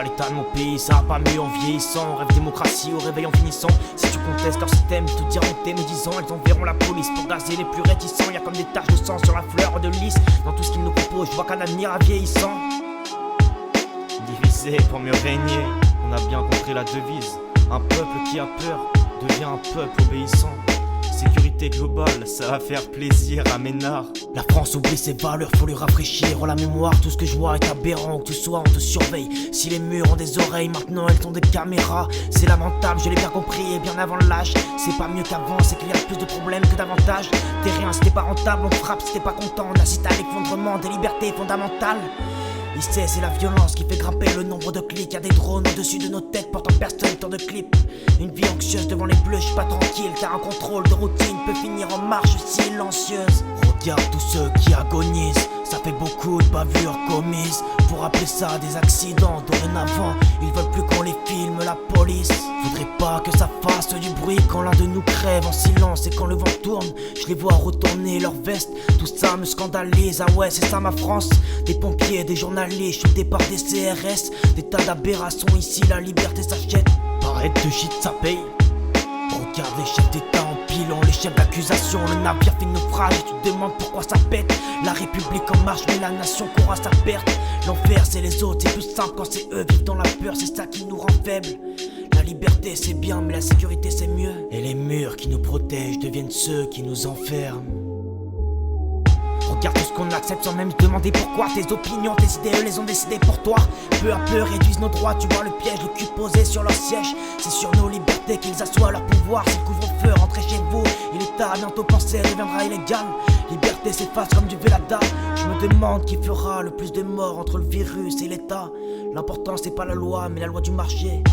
pas l'état de mon pays, ça va pas mieux en vieillissant. Rêve démocratie au réveil en finissant. Si tu contestes leur système, ils te diront que t'es médisant. Ils enverront la police pour gazer les plus réticents. Y'a comme des taches de sang sur la fleur de lys. Dans tout ce qu'ils nous proposent, je vois qu'un avenir à vieillissant. Divisé pour mieux régner, on a bien compris la devise. Un peuple qui a peur devient un peuple obéissant. Sécurité globale, ça va faire plaisir à Ménard. La France oublie ses valeurs, faut lui rafraîchir la mémoire. Tout ce que je vois est aberrant, où que tu sois, on te surveille. Si les murs ont des oreilles, maintenant elles ont des caméras. C'est lamentable, je l'ai bien compris, et bien avant l'âge. C'est pas mieux qu'avant, c'est qu'il y a plus de problèmes que d'avantages. T'es rien si t'es pas rentable, on te frappe si t'es pas content. On assiste à l'effondrement des libertés fondamentales. Ici c'est la violence qui fait grimper le nombre de clics. Y'a des drones au-dessus de nos têtes portant personne tant de clips. Une vie anxieuse devant les bleus, j'suis pas tranquille. Car un contrôle de routine peut finir en marche silencieuse. Regarde tous ceux qui agonisent, ça fait beaucoup de bavures commises. Pour appeler ça des accidents, dorénavant ils veulent plus qu'on les filme, la police. Faudrait pas que ça fasse du bruit quand l'un de nous crève en silence. Et quand le vent tourne, je les vois retourner leur veste. Tout ça me scandalise, ah ouais c'est ça ma France. Des pompiers, des journalistes, chutés par des CRS. Des tas d'aberrations ici, la liberté s'achète. Arrête de shit, ça paye. Regarde les chefs d'état en pilon, les chefs d'accusation. Le navire fait naufrage et tu te demandes pourquoi ça pète. La République en marche mais la nation court à sa perte. L'enfer c'est les autres, c'est plus simple quand c'est eux vivent dans la peur. C'est ça qui nous rend faibles. La liberté c'est bien mais la sécurité c'est mieux. Et les murs qui nous protègent deviennent ceux qui nous enferment. Regarde tout ce qu'on accepte sans même se demander pourquoi. Tes opinions, tes idées, eux les ont décidées pour toi. Peu à peu réduisent nos droits, tu vois le piège, le cul posé sur leur siège. C'est sur nos libertés qu'ils assoient leur pouvoir. C'est le couvre-feu, rentrez chez vous. Et l'État bientôt pensé deviendra illégal. Liberté s'efface comme du Vélada. Je me demande qui fera le plus de morts entre le virus et l'État. L'important c'est pas la loi mais la loi du marché.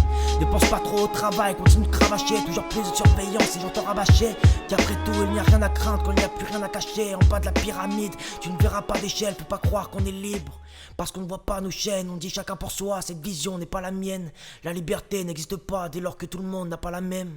Ne pense pas trop au travail, continue de cravacher. Toujours plus de surveillance et j'entends rabâcher qu'après tout il n'y a rien à craindre quand il n'y a plus rien à cacher. En bas de la pyramide tu ne verras pas d'échelle. Faut pas croire qu'on est libre parce qu'on ne voit pas nos chaînes. On dit chacun pour soi, cette vision n'est pas la mienne. La liberté n'existe pas dès lors que tout le monde n'a pas la même.